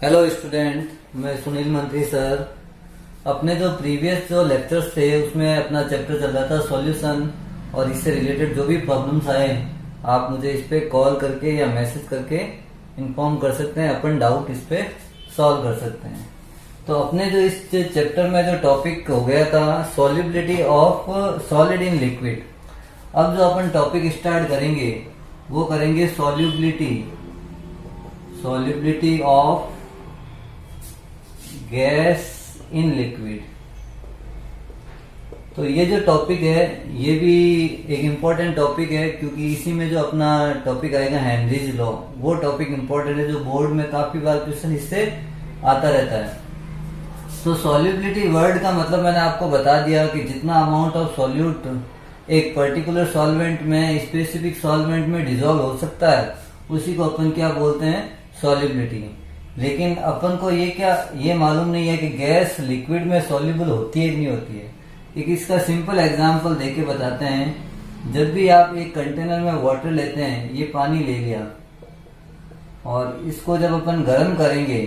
Hello student, मैं सुनील मंत्री sir. अपने जो प्रीवियस जो लेक्चर्स थे उसमें अपना चैप्टर चल रहा था सॉल्यूशन, और इससे रिलेटेड जो भी प्रॉब्लम्स आए आप मुझे इस पे कॉल करके या मैसेज करके इन्फॉर्म कर सकते हैं। अपन डाउट इस पे सॉल्व कर सकते हैं। तो अपने जो इस चैप्टर में जो टॉपिक हो गया था solubility of solid in liquid. अब जो अपन टॉपिक स्टार्ट करेंगे वो करेंगे solubility of gas in liquid. तो ये जो टॉपिक है ये भी एक इम्पोर्टेंट टॉपिक है, क्योंकि इसी में जो अपना टॉपिक आएगा हेनरीज लॉ, वो टॉपिक इम्पोर्टेंट है जो बोर्ड में काफी बार क्वेश्चन इससे आता रहता है। तो सॉल्युबिलिटी वर्ड का मतलब मैंने आपको बता दिया कि जितना अमाउंट ऑफ सॉल्यूट एक पर्टिकुलर सॉल्वेंट में स्पेसिफिक सॉल्वेंट में डिसॉल्व हो सकता है उसी को अपन क्या बोलते हैं, सॉल्युबिलिटी। लेकिन अपन को ये मालूम नहीं है कि गैस लिक्विड में सॉल्युबल होती है कि नहीं होती है। एक इसका सिंपल एग्जांपल देके बताते हैं। जब भी आप एक कंटेनर में वाटर लेते हैं, ये पानी ले लिया और इसको जब अपन गर्म करेंगे,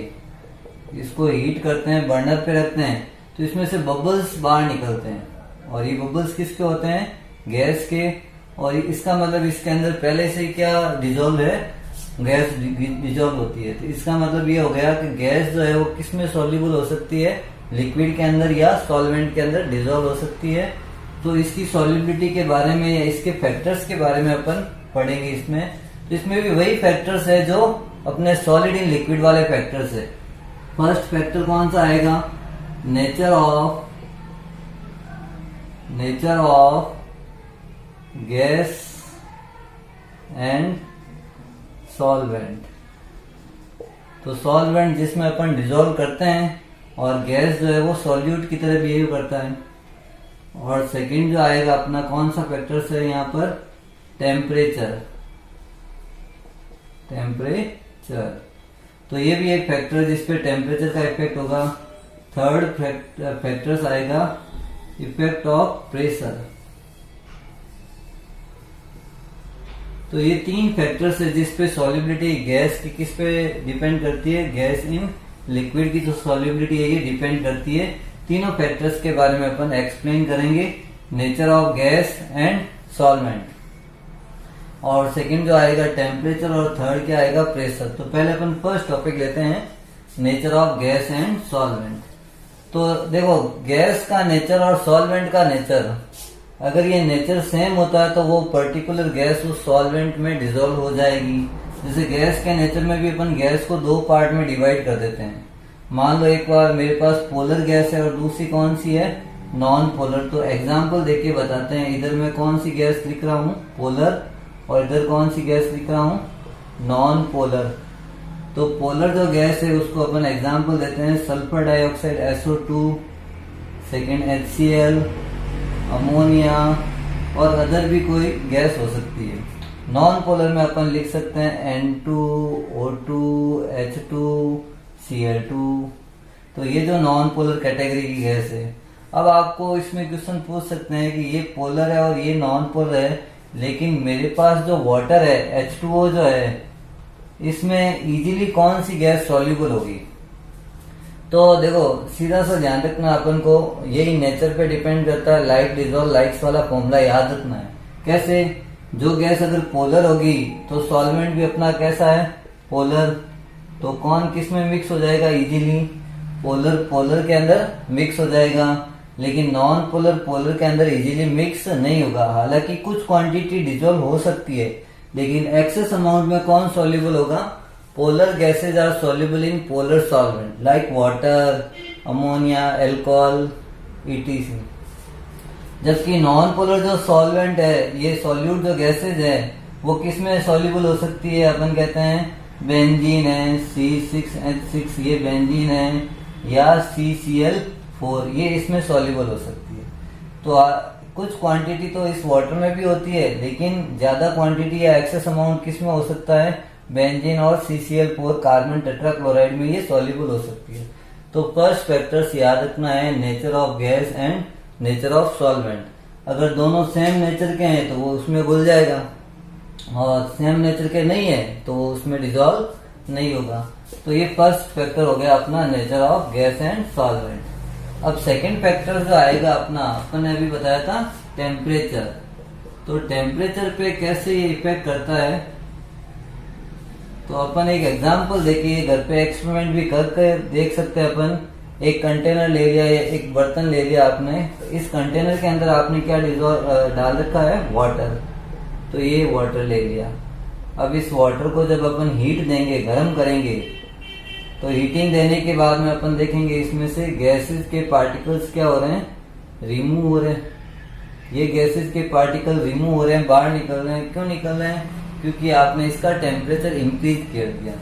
इसको हीट करते हैं, बर्नर पे रखते हैं, तो इसमें से बबल्स बाहर निकलते हैं। और ये बबल्स किसके होते हैं, गैस के। और इसका मतलब इसके अंदर पहले से क्या डिजोल्व है, गैस डिजोल्व होती है। तो इसका मतलब ये हो गया कि गैस जो है वो किस में सॉल्युबल हो सकती है, लिक्विड के अंदर या सॉल्वेंट के अंदर डिजोल्व हो सकती है। तो इसकी सॉल्युबिलिटी के बारे में या इसके फैक्टर्स के बारे में अपन पढ़ेंगे इसमें। तो इसमें भी वही फैक्टर्स है जो अपने सॉलिड इन लिक्विड वाले फैक्टर्स है। फर्स्ट फैक्टर कौन सा आएगा, nature of gas and solvent. तो सॉल्वेंट जिसमें अपन डिसॉल्व करते हैं और गैस जो है वो सॉल्यूट की तरह बिहेव करता है। और सेकंड जो आएगा अपना कौन सा फैक्टर्स है यहाँ पर, टेम्परेचर। तो ये भी एक फैक्टर है जिसपे टेम्परेचर का इफेक्ट होगा। थर्ड फैक्टर्स आएगा इफेक्ट ऑफ प्रेशर। तो ये तीन फैक्टर्स है जिसपे सॉल्युबिलिटी गैस की किस पे डिपेंड करती है, गैस इन लिक्विड की जो सॉल्युबिलिटी है ये डिपेंड करती है। तीनों फैक्टर्स के बारे में अपन एक्सप्लेन करेंगे, nature of gas and solvent. और सेकंड जो आएगा टेम्परेचर, और थर्ड क्या आएगा, प्रेशर। तो पहले अपन फर्स्ट टॉपिक लेते हैं, nature of gas and solvent. तो देखो गैस का नेचर और सॉल्वेंट का नेचर, अगर ये नेचर सेम होता है तो वो पर्टिकुलर गैस उस सॉल्वेंट में डिसॉल्व हो जाएगी। जैसे गैस के नेचर में भी अपन गैस को दो पार्ट में डिवाइड कर देते हैं। मान लो एक बार मेरे पास पोलर गैस है और दूसरी कौन सी है, नॉन पोलर। तो एग्जांपल देके बताते हैं। इधर मैं कौन सी गैस लिख रहा हूँ, पोलर, और इधर कौन सी गैस लिख रहा हूँ, नॉन पोलर। तो पोलर जो गैस है उसको अपन एग्जांपल देते हैं sulphur dioxide SO2, second HCl, ammonia, और अदर भी कोई गैस हो सकती है। नॉन पोलर में अपन लिख सकते हैं N2O2 H2 Cl2। तो ये जो नॉन पोलर कैटेगरी की गैस है। अब आपको इसमें क्वेश्चन पूछ सकते हैं कि ये पोलर है और ये नॉन पोलर है, लेकिन मेरे पास जो वाटर है H2O जो है, इसमें इजीली कौन सी गैस सॉल्युबल होगी। तो देखो सीधा सा ध्यान रखना, अपन को यही नेचर पे डिपेंड करता है। लाइक डिसॉल्व लाइक्स वाला फॉर्मूला याद रखना है। कैसे, जो गैस अगर पोलर होगी तो सॉल्वेंट भी अपना कैसा है, पोलर। तो कौन किस में मिक्स हो जाएगा, इजीली पोलर के अंदर मिक्स हो जाएगा। लेकिन नॉन पोलर पोलर के अंदर इजीली मिक्स नहीं होगा। हालांकि कुछ क्वांटिटी डिसॉल्व हो सकती है, लेकिन एक्सेस अमाउंट में कौन सॉल्युबल होगा, polar gases are soluble in polar solvent like water, ammonia, alcohol, etc। जबकि नॉन पोलर जो सॉल्वेंट है, ये सॉल्यूट जो गैसेज है वो किस में सॉल्युबल हो सकती है, अपन कहते हैं बेंजीन है, C6H6 ये बेंजीन है, या CCl4 ये इसमें सॉल्युबल हो सकती है। तो कुछ क्वांटिटी तो इस वाटर में भी होती है, लेकिन ज्यादा क्वांटिटी या एक्सेस अमाउंट किस में हो सकता है, बेंजीन और CCl4 कार्बन टेट्राक्लोराइड में ये सॉल्युबल हो सकती है। तो फर्स्ट फैक्टर्स याद रखना है, nature of gas and nature of solvent. अगर दोनों सेम नेचर के हैं तो वो उसमें घुल जाएगा, और सेम नेचर के नहीं है तो वो उसमें डिसॉल्व नहीं होगा। तो ये फर्स्ट फैक्टर हो गया अपना nature of gas and solvent. अब सेकंड फैक्टर जो आएगा अपना, अपन ने अभी बताया था टेम्परेचर। तो टेम्परेचर पे कैसे ये इफेक्ट करता है, तो अपन एक एग्जांपल देखिए, घर पे एक्सपेरिमेंट भी करके देख सकते हैं अपन। एक कंटेनर ले लिया या एक बर्तन ले लिया आपने, तो इस कंटेनर के अंदर आपने क्या डाल रखा है, वाटर। तो ये वाटर ले लिया। अब इस वाटर को जब अपन हीट देंगे, गर्म करेंगे, तो हीटिंग देने के बाद में अपन देखेंगे इसमें से गैसेस के पार्टिकल्स क्या हो रहे हैं, रिमूव हो रहे हैं। ये गैसेस के पार्टिकल रिमूव हो रहे हैं, बाहर निकल रहे हैं। क्यों निकल रहे हैं, क्योंकि आपने इसका टेम्परेचर इंक्रीज कर दिया।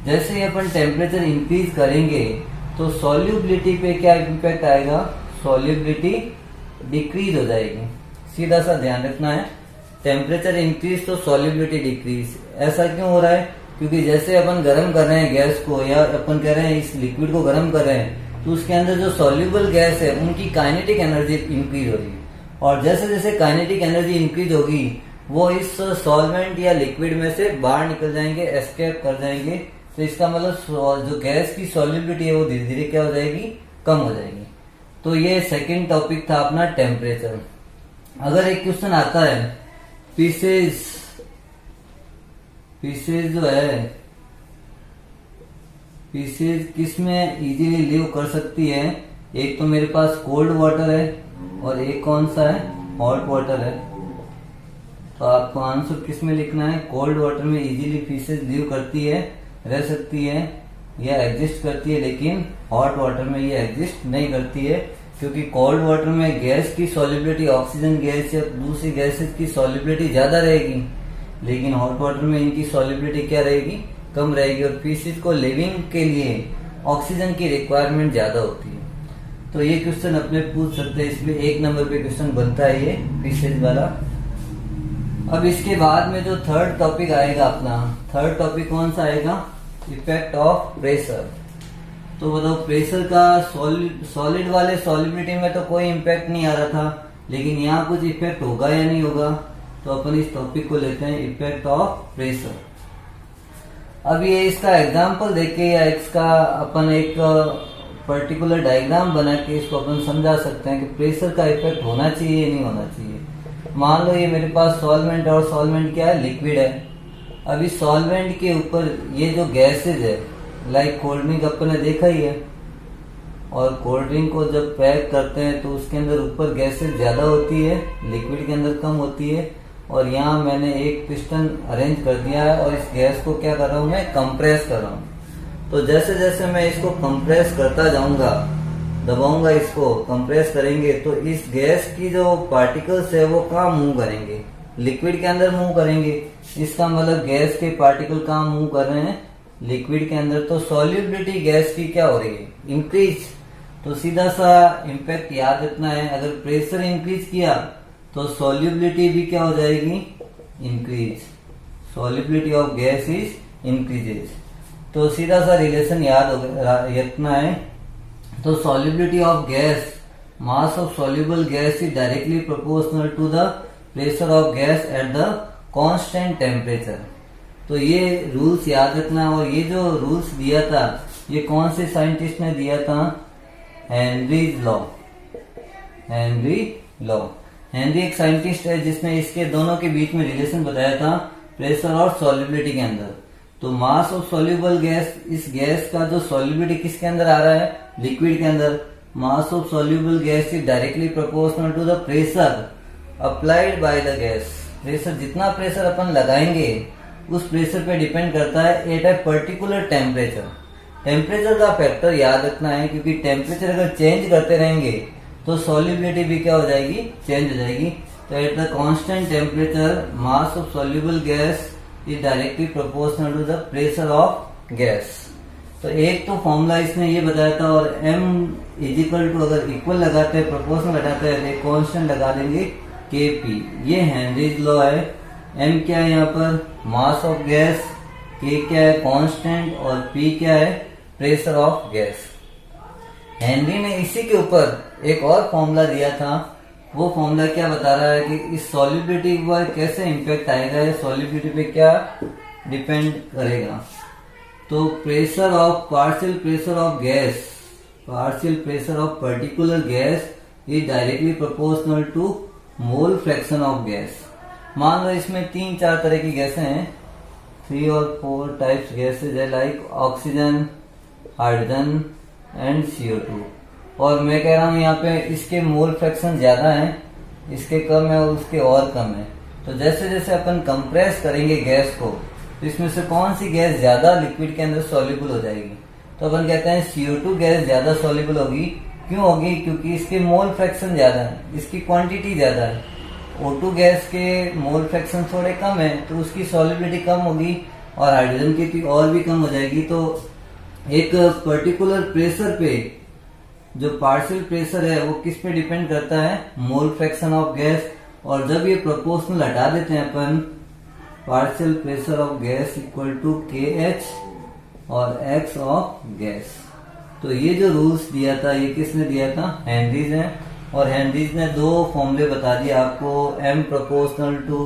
जैसे ही अपन टेम्परेचर इंक्रीज करेंगे तो सॉल्युबिलिटी पे क्या इम्पैक्ट आएगा, सॉल्युबिलिटी डिक्रीज हो जाएगी। सीधा सा ध्यान रखना है, टेम्परेचर इंक्रीज तो सॉल्युबिलिटी डिक्रीज। ऐसा क्यों हो रहा है, क्योंकि जैसे अपन गर्म कर रहे हैं गैस को, या अपन कह रहे हैं इस लिक्विड को गर्म कर रहे हैं, तो उसके अंदर जो सॉल्युबल गैस है उनकी काइनेटिक एनर्जी इंक्रीज होगी। और जैसे जैसे काइनेटिक एनर्जी इंक्रीज होगी, वो इस सॉल्वेंट या लिक्विड में से बाहर निकल जाएंगे, एस्केप कर जाएंगे। तो इसका मतलब जो गैस की सॉल्युबिलिटी है वो धीरे धीरे क्या हो जाएगी, कम हो जाएगी। तो ये सेकंड टॉपिक था अपना टेम्परेचर। अगर एक क्वेश्चन आता है पीसेज जो है, पीसेज किस में इजीली लिव कर सकती है। एक तो मेरे पास कोल्ड वाटर है और एक कौन सा है, हॉट वाटर है। तो आपको आंसर किस में लिखना है, कोल्ड वाटर में इजीली फिशेज लिव करती है, रह सकती है या एग्जिस्ट करती है, लेकिन हॉट वाटर में ये एग्जिस्ट नहीं करती है। क्योंकि कोल्ड वाटर में गैस की सॉल्युबिलिटी, ऑक्सीजन गैस या दूसरी गैसेज की सॉल्युबिलिटी ज्यादा रहेगी, लेकिन हॉट वाटर में इनकी सॉल्युबिलिटी क्या रहेगी, कम रहेगी। और फिशेज को लिविंग के लिए ऑक्सीजन की रिक्वायरमेंट ज्यादा होती है। तो ये क्वेश्चन अपने पूछ सकते हैं, इसमें 1 नंबर पे क्वेश्चन बनता है ये फिशेज वाला। अब इसके बाद में जो थर्ड टॉपिक आएगा अपना, थर्ड टॉपिक कौन सा आएगा, इफेक्ट ऑफ प्रेशर। तो बताओ प्रेशर का सॉलिड वाले सॉलिबिलिटी में तो कोई इम्पैक्ट नहीं आ रहा था, लेकिन यहाँ कुछ इफेक्ट होगा या नहीं होगा। तो अपन इस टॉपिक को लेते हैं इफेक्ट ऑफ प्रेशर। अब ये इसका एग्जांपल देके या इसका अपन एक पर्टिकुलर डायग्राम बना के इसको अपन समझा सकते हैं कि प्रेशर का इफेक्ट होना चाहिए या नहीं होना चाहिए। मान लो ये मेरे पास सॉल्वेंट, और सॉल्वेंट क्या है, लिक्विड है। अब इस सॉल्वेंट के ऊपर ये जो गैसेज है, लाइक कोल्ड ड्रिंक अपन ने देखा ही है, और कोल्ड ड्रिंक को जब पैक करते हैं तो उसके अंदर ऊपर गैसेज ज्यादा होती है, लिक्विड के अंदर कम होती है। और यहाँ मैंने एक पिस्टन अरेंज कर दिया है और इस गैस को क्या कर रहा हूँ, मैं कंप्रेस कर रहा हूँ। तो जैसे जैसे मैं इसको कंप्रेस करता जाऊंगा, दबाऊंगा इसको, कंप्रेस करेंगे, तो इस गैस की जो पार्टिकल्स है वो कहाँ मूव करेंगे, लिक्विड के अंदर मूव करेंगे। इसका मतलब गैस के पार्टिकल कहाँ मूव कर रहे हैं, लिक्विड के अंदर। तो सॉल्युबिलिटी गैस की क्या हो रही है, इंक्रीज। तो सीधा सा इम्पैक्ट याद रखना है, अगर प्रेशर इंक्रीज किया तो सॉल्युबिलिटी भी क्या हो जाएगी, increase. Solubility of gas is increases. तो सीधा सा रिलेशन याद रखना है। तो solubility of gas, mass of soluble gas is directly proportional to the pressure of gas at the constant temperature. तो ये रूल्स याद रखना। और ये जो रूल्स दिया था ये कौन से साइंटिस्ट ने दिया था, हेनरी लॉ। हेनरी एक साइंटिस्ट है जिसने इसके दोनों के बीच में रिलेशन बताया था प्रेशर और सॉल्युबिलिटी के अंदर। तो मास ऑफ सॉल्युबल गैस, इस गैस का जो सॉल्युबिलिटी किसके अंदर आ रहा है, लिक्विड के अंदर। Mass of soluble gas is directly proportional to the pressure applied by the gas. Pressure, जितना प्रेशर अपन लगाएंगे उस प्रेशर पे डिपेंड करता है at a particular temperature. Temperature का फैक्टर याद रखना है, क्योंकि टेम्परेचर अगर चेंज करते रहेंगे तो सॉल्युबिलिटी भी क्या हो जाएगी, चेंज हो जाएगी। तो at the constant temperature mass of soluble gas is directly proportional to the pressure of gas. तो एक तो फॉर्मूला इसने ये बताया था, और m इजिकल टू अगर इक्वल लगाते हैं, प्रोपोर्शनल लगाते हैं, एक कांस्टेंट लगा देंगे Kp। ये हेनरीज लॉ है। m क्या है यहाँ पर, मास ऑफ गैस, K क्या है, कांस्टेंट, और P क्या है, प्रेशर ऑफ गैस। हेनरी ने इसी के ऊपर एक और फॉर्मूला दिया था। वो फॉर्मूला क्या बता रहा है कि इस सॉल्युबिलिटी पर कैसे इम्पैक्ट आएगा, सॉल्युबिलिटी पे क्या डिपेंड करेगा। तो pressure of partial pressure of gas, partial pressure of particular gas is directly proportional to mole fraction of gas. मान लो इसमें 3-4 तरह की गैसें हैं, 3 और 4 टाइप्स गैसेज है, like oxygen, hydrogen and CO2। और मैं कह रहा हूं यहाँ पे इसके मोल फ्रैक्शन ज्यादा है, इसके कम है और उसके और कम है। तो जैसे जैसे अपन कंप्रेस करेंगे गैस को, तो इसमें से कौन सी गैस ज्यादा लिक्विड के अंदर सॉल्युबल हो जाएगी? तो अपन कहते हैं CO2 गैस ज्यादा सॉल्युबल होगी। क्यों होगी? क्योंकि इसके मोल फ्रैक्शन ज्यादा है, इसकी क्वांटिटी ज्यादा है। O2 गैस के मोल फ्रैक्शन थोड़े कम है, तो उसकी सॉल्युबिलिटी कम होगी और हाइड्रोजन की और भी कम हो जाएगी। तो एक पर्टिकुलर प्रेशर पे जो पार्शियल प्रेशर है वो किस पे डिपेंड करता है? Mole fraction of gas. और जब ये प्रोपोर्शनल हटा देते हैं अपन, partial pressure of gas equal to KH और X ऑफ गैस। तो ये जो रूल्स दिया था, ये किसने दिया था? हेनरीज ने। और हेनरीज ने 2 फॉर्मूले बता दिए आपको, M proportional to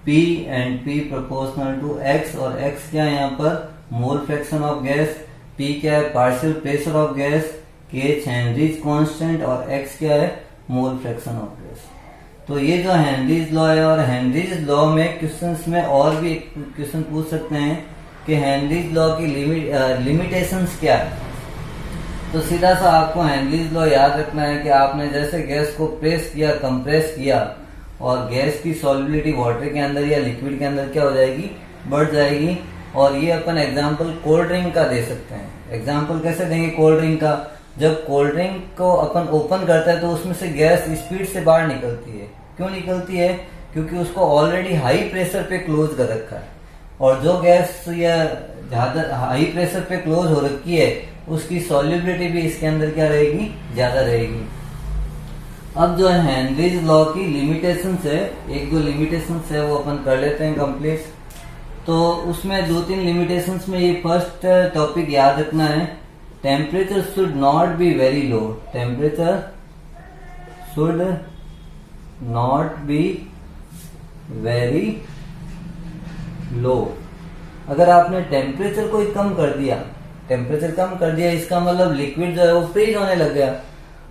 P and P proportional to X। और X क्या है यहाँ पर? Mole fraction of gas. P क्या है? Partial pressure of gas. KH Henry's constant और X क्या है? Mole fraction of gas. तो ये जो हेनरीज लॉ है, और हेनरीज लॉ में क्वेश्चंस में और भी एक क्वेश्चन पूछ सकते हैं कि हेनरीज लॉ की लिमिटेशंस क्या है। तो सीधा सा आपको हेनरीज लॉ याद रखना है कि आपने जैसे गैस को प्रेस किया, कंप्रेस किया, और गैस की सॉल्युबिलिटी वाटर के अंदर या लिक्विड के अंदर क्या हो जाएगी? बढ़ जाएगी। और ये अपन एग्जांपल कोल्ड ड्रिंक का दे सकते हैं। एग्जांपल कैसे देंगे कोल्ड ड्रिंक का? जब कोल्ड ड्रिंक को अपन ओपन करता है तो उसमें से गैस स्पीड से बाहर निकलती है। क्यों निकलती है? क्योंकि उसको ऑलरेडी हाई प्रेशर पे क्लोज कर रखा है। और जो गैस या ज्यादा हाई प्रेशर पे क्लोज हो रखी है, उसकी सॉल्युबिलिटी भी इसके अंदर क्या रहेगी? ज्यादा रहेगी। अब जो है हेनरीज लॉ की लिमिटेशंस है, 1-2 लिमिटेशंस है, वो अपन कर लेते हैं कंप्लीट। तो उसमें 2-3 लिमिटेशंस में ये फर्स्ट टॉपिक याद रखना है, temperature should not be very low. Temperature should not be very लो। अगर आपने टेम्परेचर को ही कम कर दिया, टेम्परेचर कम कर दिया, इसका मतलब लिक्विड जो है वो फ्रीज होने लग गया।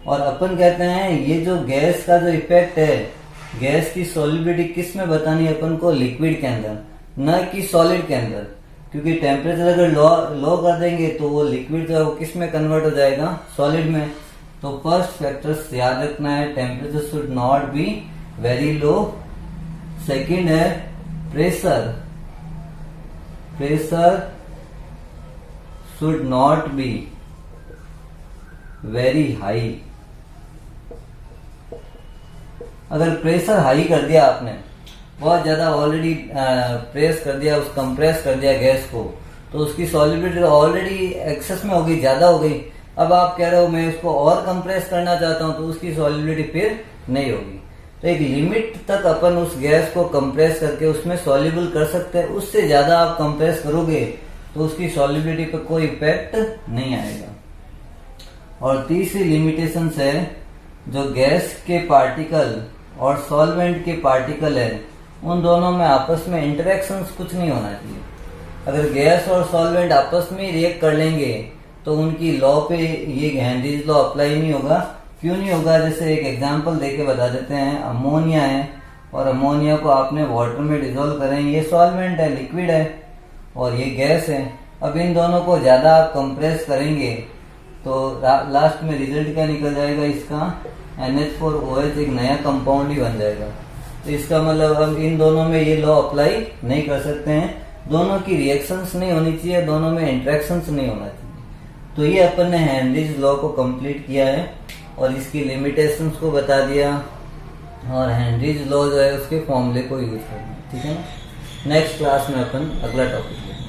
और अपन कहते हैं ये जो गैस का जो इफेक्ट है, गैस की सॉल्युबिलिटी किस में बतानी है अपन को? लिक्विड के अंदर, न कि सॉलिड के अंदर। क्योंकि टेम्परेचर अगर लो कर देंगे तो वो लिक्विड जो है वो किस में कन्वर्ट हो जाएगा? सॉलिड में। तो फर्स्ट फैक्टर्स याद रखना है, temperature should not be very low. Second है pressure, pressure should not be very high. अगर प्रेशर हाई कर दिया आपने, बहुत ज्यादा ऑलरेडी प्रेस कर दिया, उस कंप्रेस कर दिया गैस को, तो उसकी सॉल्युबिलिटी ऑलरेडी एक्सेस में हो गई, ज्यादा हो गई। अब आप कह रहे हो मैं इसको और कंप्रेस करना चाहता हूं, तो उसकी सॉल्युबिलिटी फिर नहीं होगी। तो एक लिमिट तक अपन उस गैस को कंप्रेस करके उसमें सॉल्युबल कर सकते हैं। उससे ज्यादा आप कंप्रेस करोगे तो उसकी सॉल्युबिलिटी पर कोई इफेक्ट नहीं आएगा। और तीसरी लिमिटेशन है, जो गैस के पार्टिकल और सॉल्वेंट के पार्टिकल है, उन दोनों में आपस में इंटरेक्शंस कुछ नहीं होना चाहिए। अगर गैस और सॉल्वेंट आपस में रिएक्ट कर लेंगे तो उनकी लॉ पे ये हेनरीज लॉ अप्लाई नहीं होगा। क्यों नहीं होगा? जैसे एक एग्जांपल देके बता देते हैं। अमोनिया है और अमोनिया को आपने वाटर में डिसॉल्व करें, ये सॉल्वेंट है, लिक्विड है, और ये गैस है। अब इन दोनों को ज्यादा आप कंप्रेस करेंगे तो लास्ट में रिजल्ट क्या निकल जाएगा? इसका NH4OH एक नया कंपाउंड ही बन जाएगा। तो इसका मतलब हम इन दोनों में ये लॉ अप्लाई नहीं कर सकते हैं। दोनों की रिएक्शंस नहीं होनी चाहिए, दोनों में इंटरेक्शंस नहीं होना चाहिए। तो ये अपन ने हेनरीज लॉ को कंप्लीट किया है और इसकी लिमिटेशंस को बता दिया, और हेनरीज लॉ जो है उसके फॉर्मूले को यूज करना है। ठीक है ना? नेक्स्ट क्लास में अपन अगला टॉपिक लेंगे।